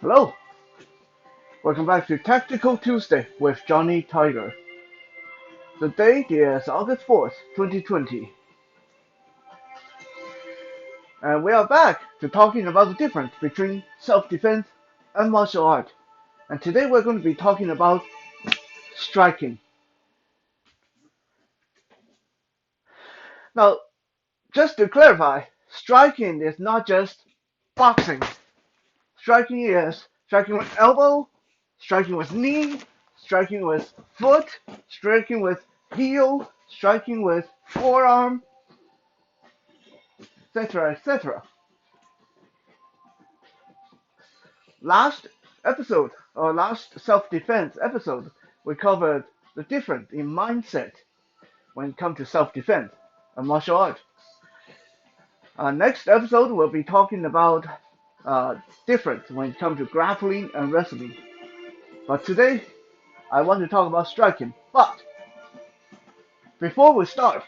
Hello, welcome back to Tactical Tuesday with Johnny Tiger. The date is August 4th, 2020, and we are back to talking about the difference between self-defense and martial art. And today we're going to be talking about striking. Now, just to clarify, striking is not just boxing. Striking is striking with elbow, striking with knee, striking with foot, striking with heel, striking with forearm, etc., etc. Last episode, or last self-defense episode, we covered the difference in mindset when it comes to self-defense and martial art. Next episode, we'll be talking about difference when it comes to grappling and wrestling. But today, I want to talk about striking. But before we start,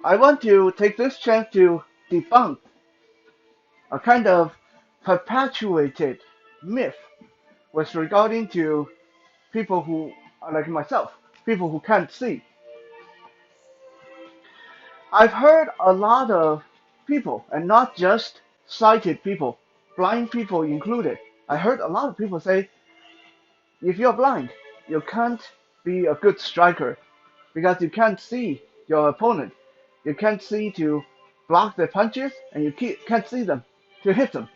I want to take this chance to debunk a kind of perpetuated myth with regarding to people who are like myself, people who can't see. I've heard a lot of people, and not just sighted people, blind people included. I heard a lot of people say, if you're blind, you can't be a good striker because you can't see your opponent. You can't see to block their punches, and you can't see them to hit them.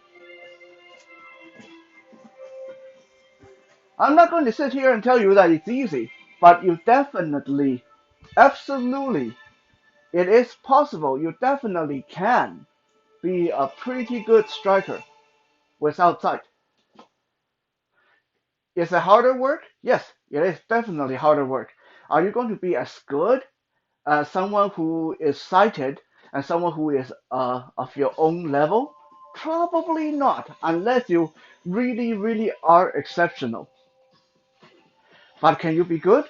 I'm not going to sit here and tell you that it's easy, but you definitely, absolutely, it is possible. You definitely can be a pretty good striker without sight. Is it harder work? Yes, it is definitely harder work. Are you going to be as good as someone who is sighted and someone who is of your own level? Probably not, unless you really, really are exceptional. But can you be good?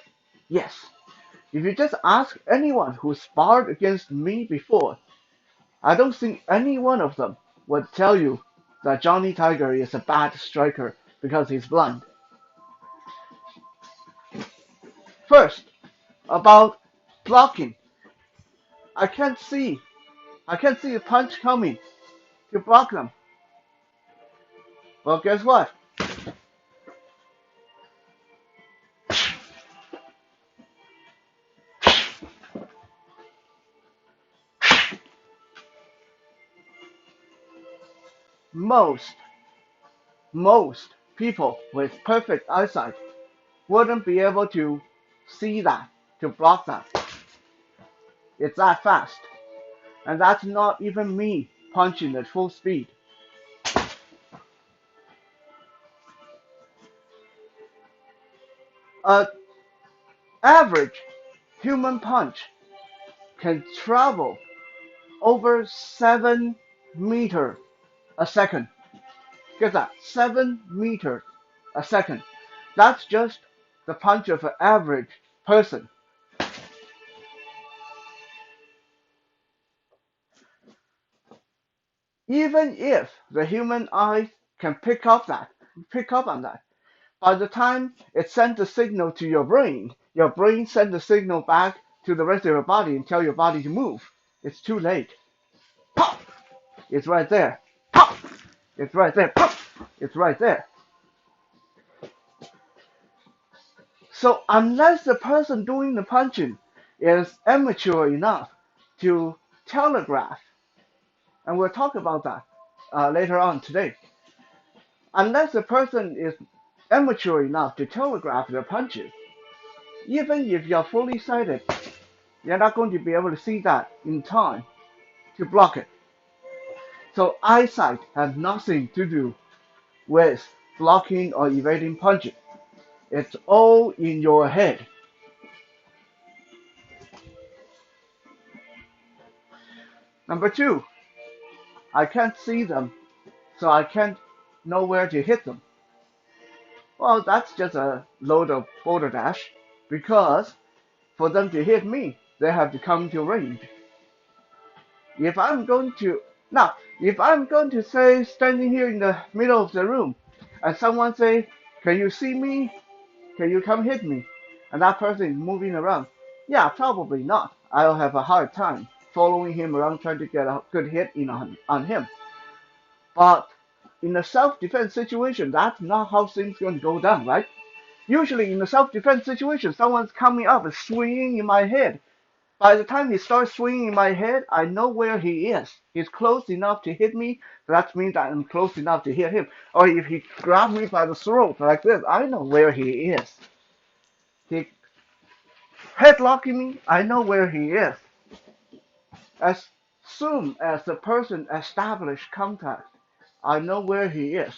Yes. If you just ask anyone who sparred against me before, I don't think any one of them would tell you that Johnny Tiger is a bad striker because he's blind. First, about blocking. I can't see. I can't see a punch coming to block them. Well, guess what? Most, most people with perfect eyesight wouldn't be able to see that, to block that. It's that fast. And that's not even me punching at full speed. An average human punch can travel over 7 meters a second. Get that? 7 meters a second. That's just the punch of an average person. Even if the human eye can pick up on that, by the time it sends a signal to your brain sends a signal back to the rest of your body and tell your body to move. It's too late. Pop! It's right there. Pop! It's right there. Pop! It's right there. So unless the person doing the punching is amateur enough to telegraph, and we'll talk about that later on today, unless the person is amateur enough to telegraph their punches, even if you're fully sighted, you're not going to be able to see that in time to block it. So eyesight has nothing to do with blocking or evading punches. It's all in your head. Number two, I can't see them, so I can't know where to hit them. Well, that's just a load of balderdash, because for them to hit me, they have to come to range. If I'm going to Now, if I'm going to say standing here in the middle of the room, and someone say, "Can you see me? Can you come hit me?" And that person is moving around, yeah, probably not. I'll have a hard time following him around trying to get a good hit in on him. But in a self-defense situation, that's not how things going to go down, right? Usually in a self-defense situation, someone's coming up and swinging in my head. By the time he starts swinging in my head, I know where he is. He's close enough to hit me. That means I'm close enough to hit him. Or if he grabs me by the throat like this, I know where he is. He headlocking me, I know where he is. As soon as the person establishes contact, I know where he is.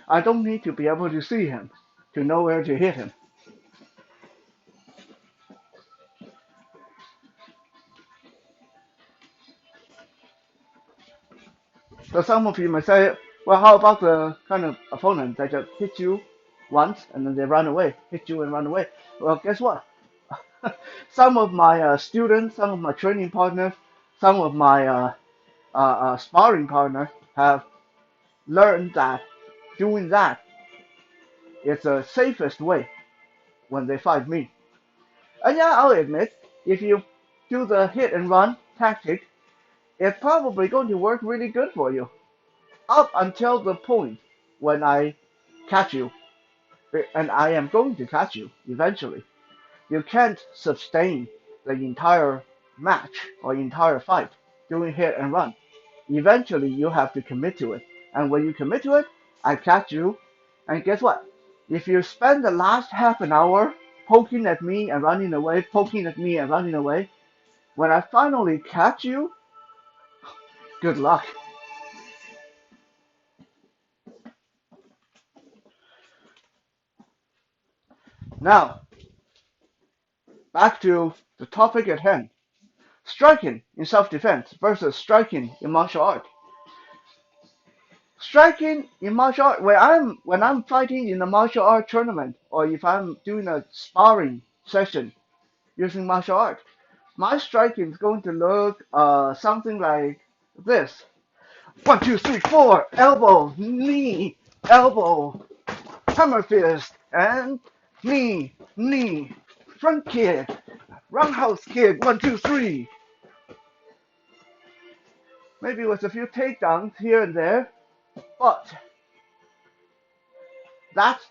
I don't need to be able to see him to know where to hit him. So some of you may say, well, how about the kind of opponent that just hit you once and then they run away, hit you and run away? Well, guess what? Some of my students, some of my training partners, some of my sparring partners have learned that doing that is the safest way when they fight me. And yeah, I'll admit, if you do the hit and run tactic, it's probably going to work really good for you up until the point when I catch you, and I am going to catch you eventually. You can't sustain the entire match or entire fight doing hit and run. Eventually, you have to commit to it. And when you commit to it, I catch you. And guess what? If you spend the last half an hour poking at me and running away, poking at me and running away, when I finally catch you, good luck. Now, back to the topic at hand. Striking in self-defense versus striking in martial art. Striking in martial art, when I'm fighting in a martial art tournament, or if I'm doing a sparring session using martial art, my striking is going to look something like this: 1, 2, 3, 4, elbow, knee, elbow, hammer fist, and knee, front kick, roundhouse kick, 1, 2, 3. Maybe with a few takedowns here and there, but that's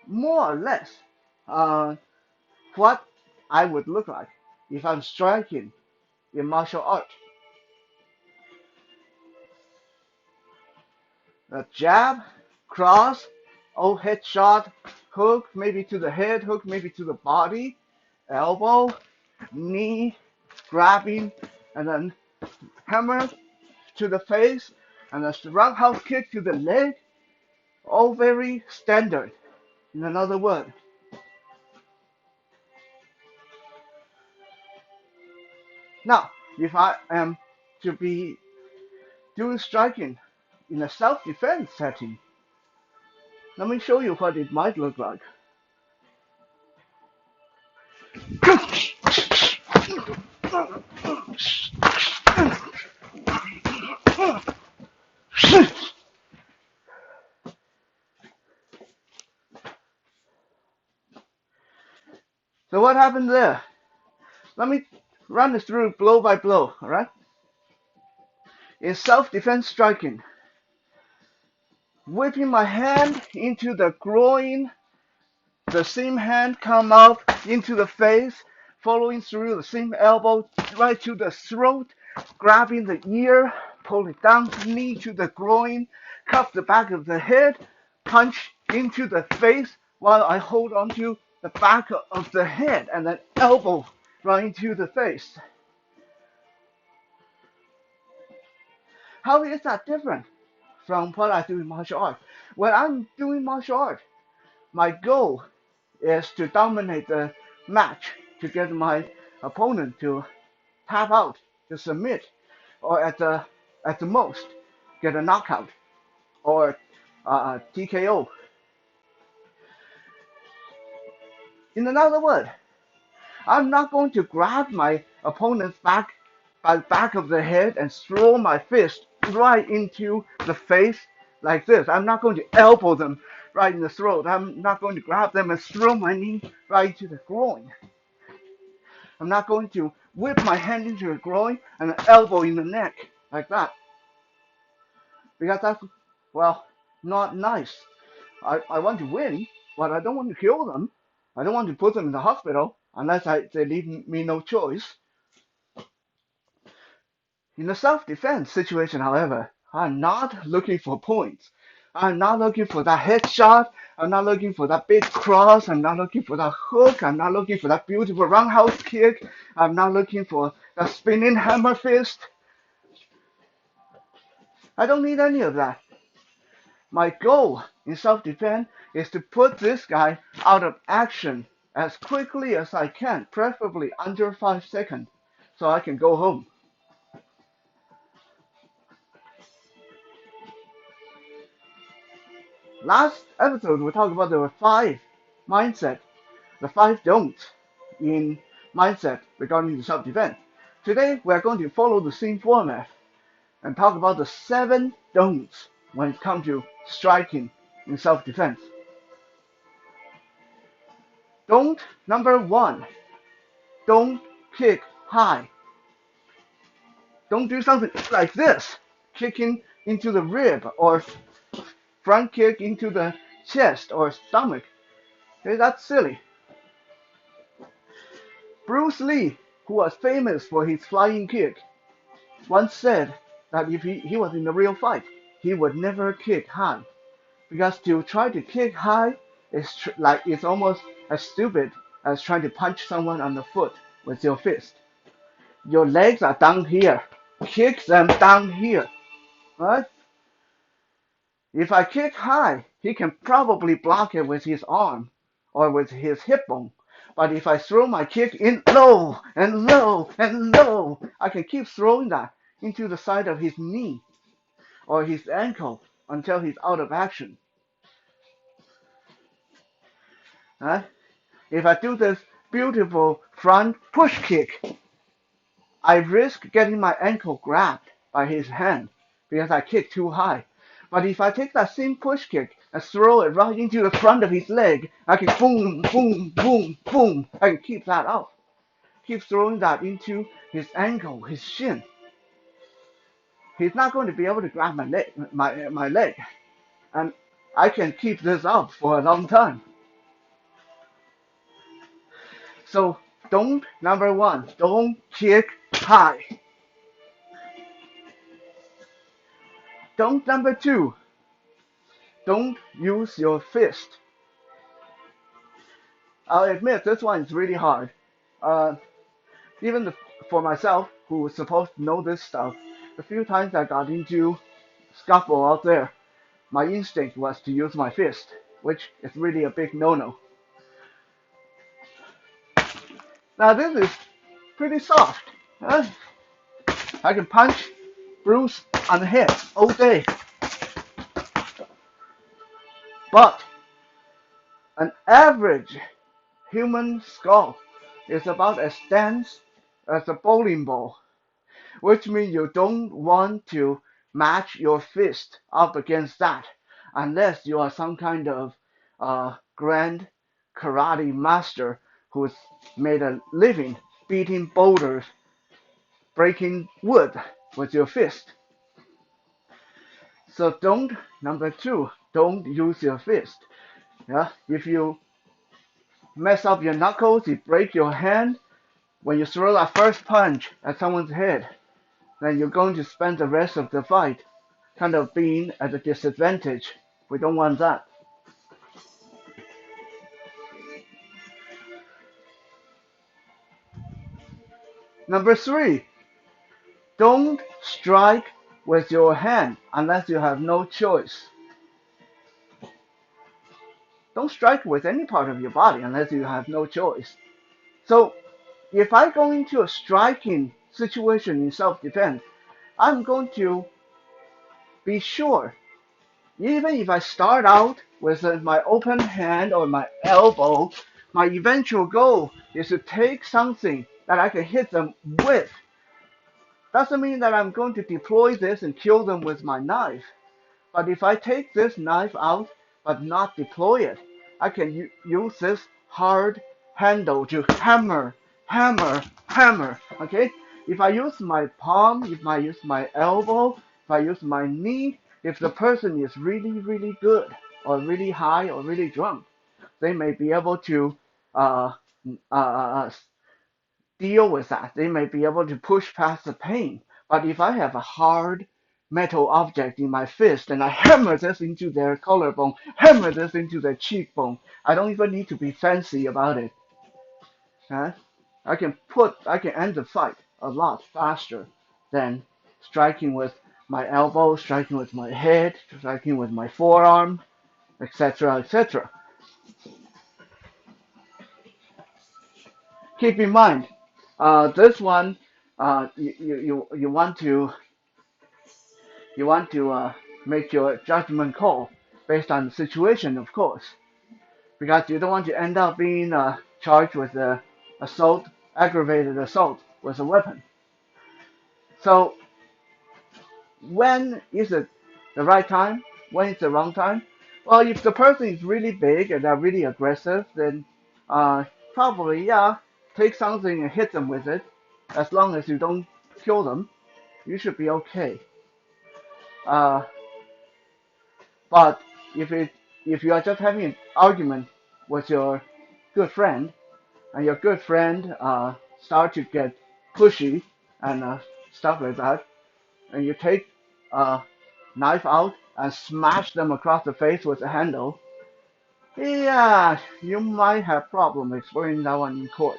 more or less uh, what I would look like if I'm striking in martial art. A jab, cross, head shot, hook maybe to the head, hook maybe to the body, elbow, knee, grabbing, and then hammer to the face, and a roundhouse kick to the leg. All very standard. In another word, now if I am to be doing striking in a self-defense setting, let me show you what it might look like. So what happened there? Let me run this through blow by blow, alright? In self-defense striking, whipping my hand into the groin, the same hand come out into the face, following through the same elbow right to the throat, grabbing the ear, pull it down, knee to the groin, cuff the back of the head, punch into the face while I hold onto the back of the head, and then elbow right into the face. How is that different from what I do in martial art? When I'm doing martial art, my goal is to dominate the match, to get my opponent to tap out, to submit, or at the most get a knockout or TKO. In another word, I'm not going to grab my opponent's back by the back of the head and throw my fist right into the face like this. I'm not going to elbow them right in the throat. I'm not going to grab them and throw my knee right into the groin. I'm not going to whip my hand into the groin and an elbow in the neck like that. Because that's, well, not nice. I want to win, but I don't want to kill them. I don't want to put them in the hospital unless they leave me no choice. In the self-defense situation, however, I'm not looking for points. I'm not looking for that headshot. I'm not looking for that big cross. I'm not looking for that hook. I'm not looking for that beautiful roundhouse kick. I'm not looking for that spinning hammer fist. I don't need any of that. My goal in self-defense is to put this guy out of action as quickly as I can, preferably under 5 seconds, so I can go home. Last episode, we talked about there were 5 mindset, the 5 don'ts in mindset regarding the self-defense. Today, we are going to follow the same format and talk about the 7 don'ts when it comes to striking in self-defense. Don't number 1, don't kick high. Don't do something like this, kicking into the rib or front kick into the chest or stomach. Okay, that's silly. Bruce Lee, who was famous for his flying kick, once said that if he was in a real fight, he would never kick high. Because to try to kick high is it's almost as stupid as trying to punch someone on the foot with your fist. Your legs are down here. Kick them down here. Right? If I kick high, he can probably block it with his arm or with his hip bone. But if I throw my kick in low and low and low, I can keep throwing that into the side of his knee or his ankle until he's out of action. Right? If I do this beautiful front push kick, I risk getting my ankle grabbed by his hand because I kick too high. But if I take that same push kick and throw it right into the front of his leg, I can boom, boom, boom, boom. I can keep that up. Keep throwing that into his ankle, his shin. He's not going to be able to grab my leg. And I can keep this up for a long time. So don't, number 1, don't kick high. Don't, number 2, don't use your fist. I'll admit this one is really hard. Even for myself, who was supposed to know this stuff, the few times I got into scuffle out there, my instinct was to use my fist, which is really a big no-no. Now this is pretty soft. Huh? I can punch Bruce on the head all day. But an average human skull is about as dense as a bowling ball, which means you don't want to match your fist up against that unless you are some kind of grand karate master who's made a living beating boulders, breaking wood with your fist. So don't, number 2, don't use your fist. Yeah, if you mess up your knuckles, you break your hand, when you throw that first punch at someone's head, then you're going to spend the rest of the fight kind of being at a disadvantage. We don't want that. Number 3, don't strike with your hand unless you have no choice. Don't strike with any part of your body unless you have no choice. So if I go into a striking situation in self-defense, I'm going to be sure, even if I start out with my open hand or my elbow, my eventual goal is to take something that I can hit them with Doesn't mean that I'm going to deploy this and kill them with my knife. But if I take this knife out but not deploy it, I can use this hard handle to hammer, hammer, hammer. Okay? If I use my palm, if I use my elbow, if I use my knee, if the person is really, really good or really high or really drunk, they may be able to uh, uh, uh, deal with that. They may be able to push past the pain. But if I have a hard metal object in my fist and I hammer this into their collarbone, hammer this into their cheekbone, I don't even need to be fancy about it. Huh? I can end the fight a lot faster than striking with my elbow, striking with my head, striking with my forearm, etc., etc. Keep in mind, this one, you want to make your judgment call based on the situation, of course, because you don't want to end up being charged with assault, aggravated assault with a weapon. So when is it the right time? When is the wrong time? Well, if the person is really big and they're really aggressive, then uh, probably, yeah, take something and hit them with it. As long as you don't kill them, you should be okay. Uh, but if it if you are just having an argument with your good friend, and your good friend start to get pushy and stuff like that, and you take a knife out and smash them across the face with a handle, yeah, you might have problem explaining that one in court.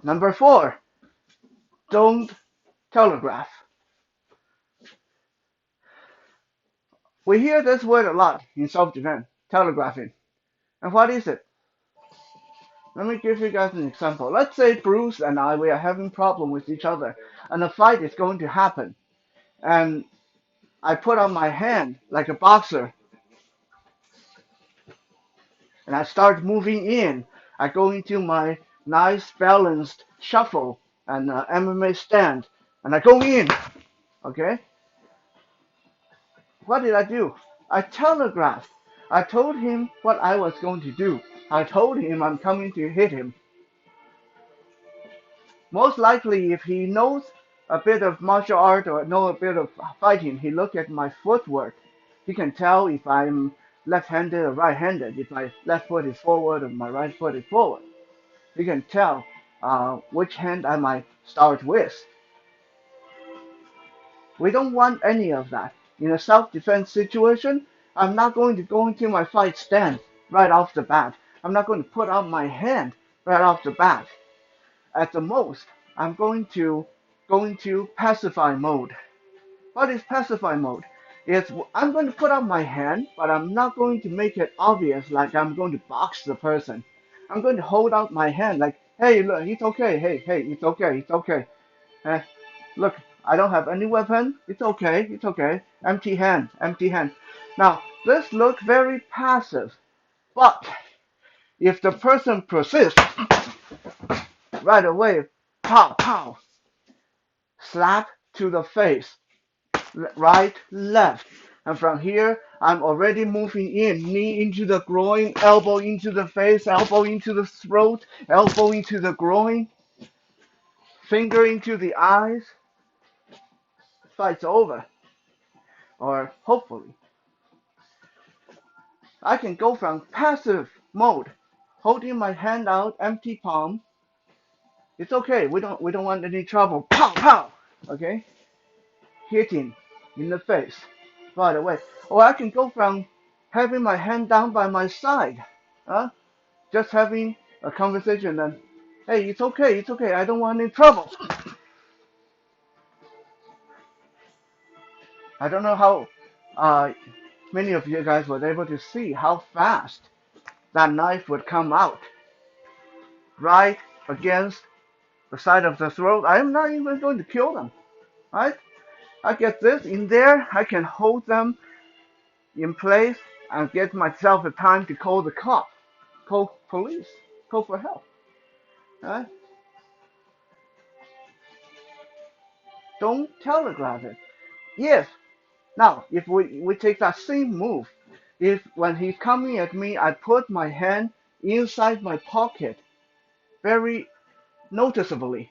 Number four, don't telegraph. We hear this word a lot in self-defense, telegraphing. And what is it? Let me give you guys an example. Let's say Bruce and I, we are having problem with each other, and a fight is going to happen. And I put out my hand like a boxer, and I start moving in. I go into my nice balanced shuffle and MMA stand, and I go in. Okay? What did I do? I telegraphed. I told him what I was going to do. I told him I'm coming to hit him. Most likely, if he knows a bit of martial art or know a bit of fighting, he look at my footwork. He can tell if I'm left-handed or right-handed, if my left foot is forward or my right foot is forward. He can tell which hand I might start with. We don't want any of that. In a self-defense situation, I'm not going to go into my fight stance right off the bat. I'm not going to put out my hand right off the bat. At the most, I'm going to go into pacify mode. What is pacify mode? It's I'm going to put out my hand, but I'm not going to make it obvious like I'm going to box the person. I'm going to hold out my hand like, hey, look, it's okay. Hey, hey, it's okay. It's okay. Eh, look, I don't have any weapon. It's okay. It's okay. Empty hand. Empty hand. Now, this looks very passive, but if the person persists, right away, pow, pow, slap to the face, right, left. And from here, I'm already moving in, knee into the groin, elbow into the face, elbow into the throat, elbow into the groin, finger into the eyes. Fight's over. Or hopefully. I can go from passive mode, holding my hand out, empty palm. It's okay. We don't want any trouble. Pow pow. Okay? Hitting in the face right away. Or I can go from having my hand down by my side, just having a conversation and, hey, it's okay, I don't want any trouble. I don't know how many of you guys were able to see how fast that knife would come out right against the side of the throat. I'm not even going to kill them, right? I get this in there, I can hold them in place and get myself a time to call call police, call for help. Right? Don't telegraph it. If now, if we take that same move, if when he's coming at me, I put my hand inside my pocket very noticeably,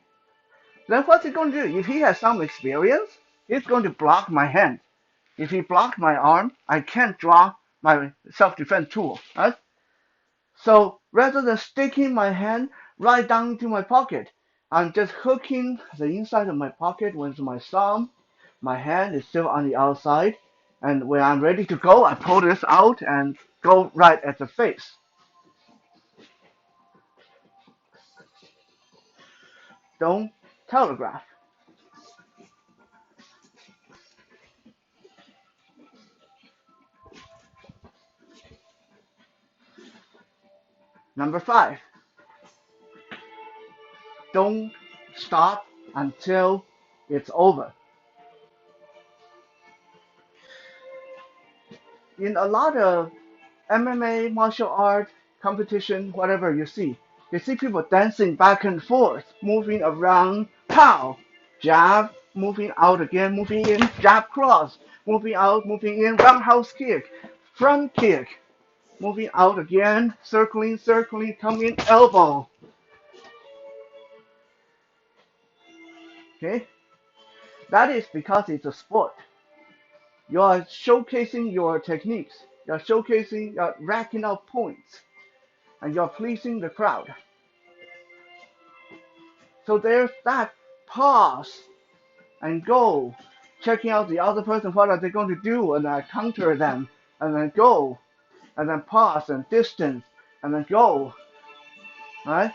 then what's he going to do? If he has some experience, he's going to block my hand. If he blocks my arm, I can't draw my self-defense tool. Right? So rather than sticking my hand right down into my pocket, I'm just hooking the inside of my pocket with my thumb. My hand is still on the outside, and when I'm ready to go, I pull this out and go right at the face. Don't telegraph. Number 5, don't stop until it's over. In a lot of MMA, martial art, competition, whatever you see people dancing back and forth, moving around, pow, jab, moving out again, moving in, jab cross, moving out, moving in, roundhouse kick, front kick, moving out again, circling, circling, coming, elbow. Okay? That is because it's a sport. You are showcasing your techniques. You're showcasing, you're racking up points, and you're pleasing the crowd. So there's that pause and go, checking out the other person, what are they going to do, and I counter them, and then go, and then pause and distance, and then go, right?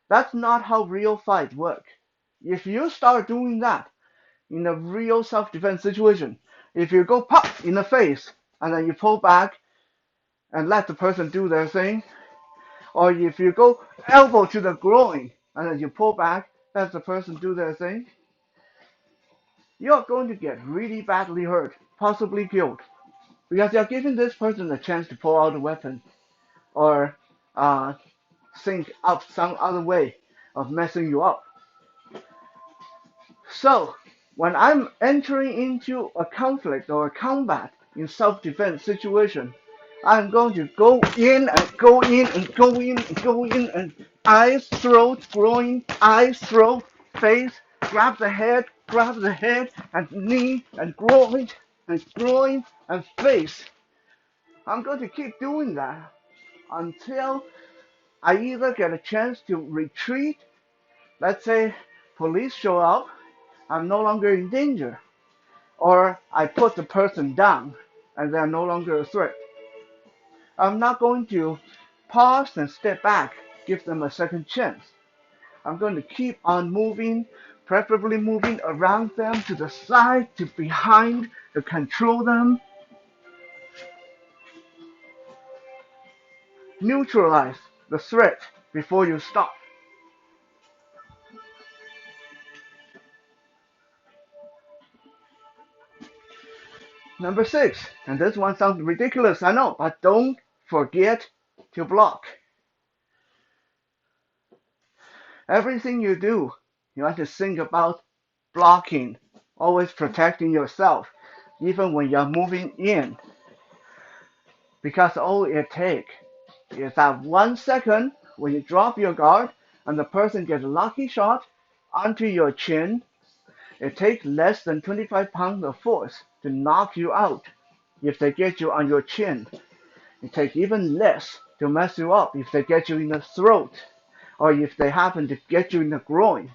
That's not how real fights work. If you start doing that in a real self-defense situation, if you go pop in the face, and then you pull back and let the person do their thing, or if you go elbow to the groin, and then you pull back, let the person do their thing, you're going to get really badly hurt, possibly killed, because you're giving this person a chance to pull out a weapon or think up some other way of messing you up. So, when I'm entering into a conflict or a combat in self-defense situation, I'm going to go in and go in and go in and go in and eyes, throat, groin, eyes, throat, face, grab the head, and knee, and groin, and face. I'm going to keep doing that until I either get a chance to retreat, let's say police show up, I'm no longer in danger, or I put the person down and they're no longer a threat. I'm not going to pause and step back, give them a second chance. I'm going to keep on moving, preferably moving around them to the side, to behind, to control them. Neutralize the threat before you stop. Number 6, and this one sounds ridiculous, I know, but don't forget to block. Everything you do, you have to think about blocking, always protecting yourself, even when you're moving in. Because all it takes is that 1 second when you drop your guard and the person gets a lucky shot onto your chin. It takes less than 25 pounds of force to knock you out if they get you on your chin. It takes even less to mess you up if they get you in the throat or if they happen to get you in the groin.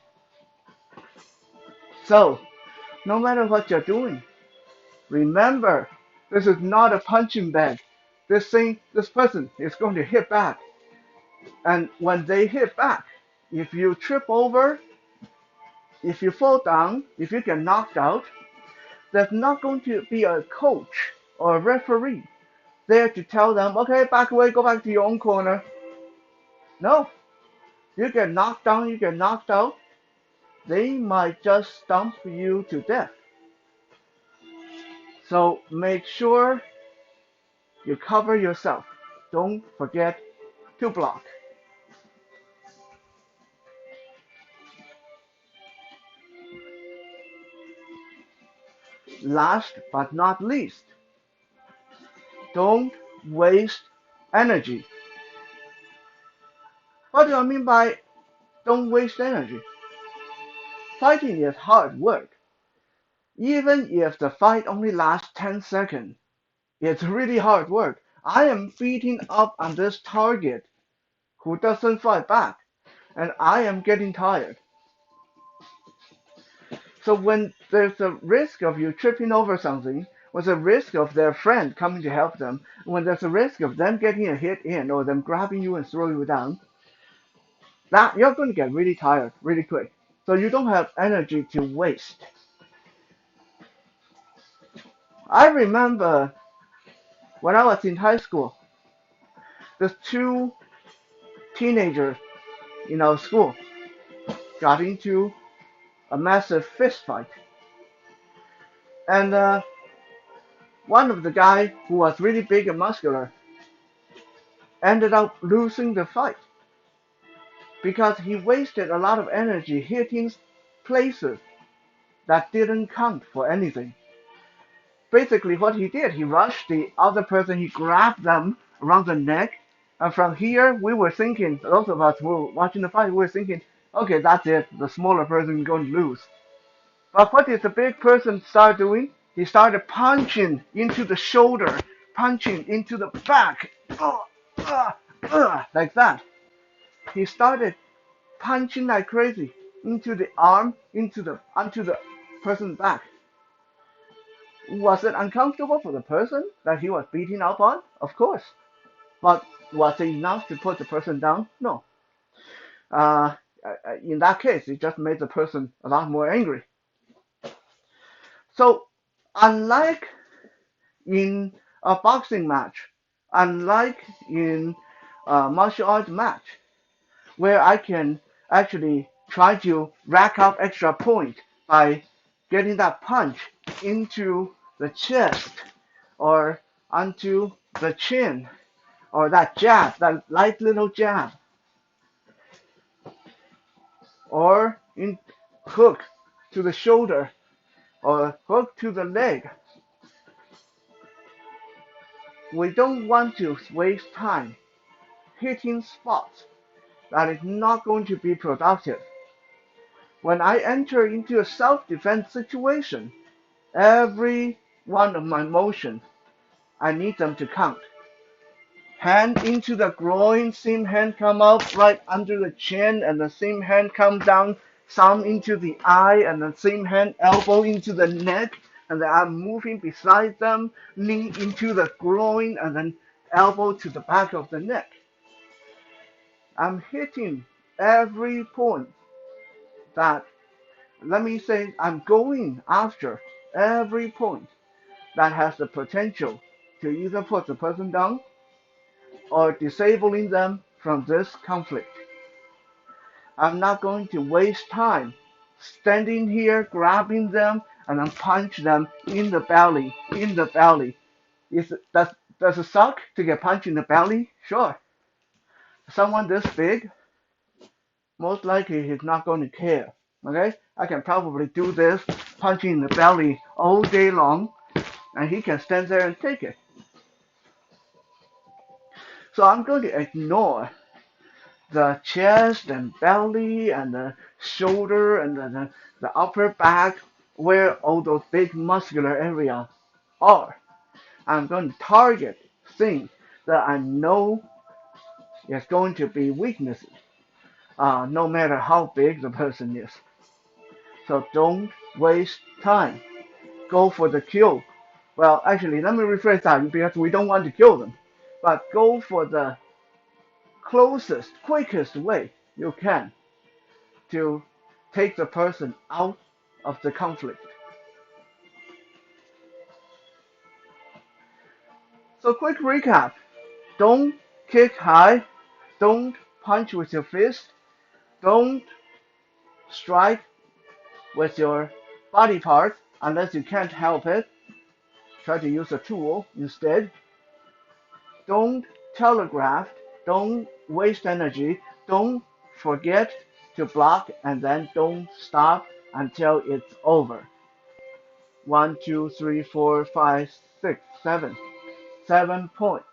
So, no matter what you're doing, remember, this is not a punching bag. This person is going to hit back. And when they hit back, if you trip over, if you fall down, if you get knocked out, there's not going to be a coach or a referee there to tell them, okay, back away, go back to your own corner. No, you get knocked down, you get knocked out, they might just stomp you to death. So make sure you cover yourself. Don't forget to block. Last but not least, don't waste energy. What do I mean by don't waste energy? Fighting is hard work. Even if the fight only lasts 10 seconds, it's really hard work. I am beating up on this target who doesn't fight back, and I am getting tired. So when there's a risk of you tripping over something, when there's a risk of their friend coming to help them, when there's a risk of them getting a hit in or them grabbing you and throwing you down, that you're going to get really tired really quick. So you don't have energy to waste. I remember when I was in high school, there's two teenagers in our school got into a massive fist fight. And one of the guys who was really big and muscular ended up losing the fight because he wasted a lot of energy hitting places that didn't count for anything. Basically, what he did, he rushed the other person, he grabbed them around the neck, and from here, we were thinking, those of us who were watching the fight, we were thinking, okay, that's it, the smaller person is going to lose. But what did the big person start doing? He started punching into the shoulder, punching into the back, like that. He started punching like crazy into the arm, onto the person's back. Was it uncomfortable for the person that he was beating up on? Of course. But was it enough to put the person down? No. Uh, in that case, it just made the person a lot more angry. So, unlike in a boxing match, unlike in a martial arts match, where I can actually try to rack up extra points by getting that punch into the chest or onto the chin or that jab, that light little jab, or in hook to the shoulder or hook to the leg. We don't want to waste time hitting spots that is not going to be productive. When I enter into a self-defense situation, every one of my motions, I need them to count. Hand into the groin, same hand come up right under the chin, and the same hand come down, thumb into the eye, and the same hand elbow into the neck, and then I'm moving beside them, knee into the groin, and then elbow to the back of the neck. I'm hitting every point that, let me say, I'm going after every point that has the potential to either put the person down or disabling them from this conflict. I'm not going to waste time standing here grabbing them and then punch them in the belly, in the belly. Does it suck to get punched in the belly? Sure. Someone this big, most likely he's not going to care. Okay? I can probably do this, punching in the belly all day long, and he can stand there and take it. So I'm going to ignore the chest and belly and the shoulder and the upper back, where all those big muscular areas are. I'm going to target things that I know is going to be weaknesses, no matter how big the person is. So don't waste time. Go for the kill. Well, actually, let me rephrase that because we don't want to kill them. But go for the closest, quickest way you can to take the person out of the conflict. So quick recap. Don't kick high. Don't punch with your fist. Don't strike with your body part unless you can't help it. Try to use a tool instead. Don't telegraphed. Don't waste energy. Don't forget to block, and then don't stop until it's over. 1, 2, 3, 4, 5, 6, 7. 7 points.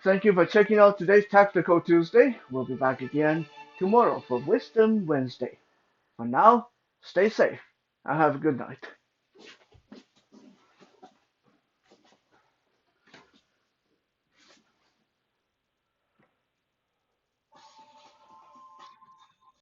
Thank you for checking out today's Tactical Tuesday. We'll be back again tomorrow for Wisdom Wednesday. For now, stay safe and have a good night.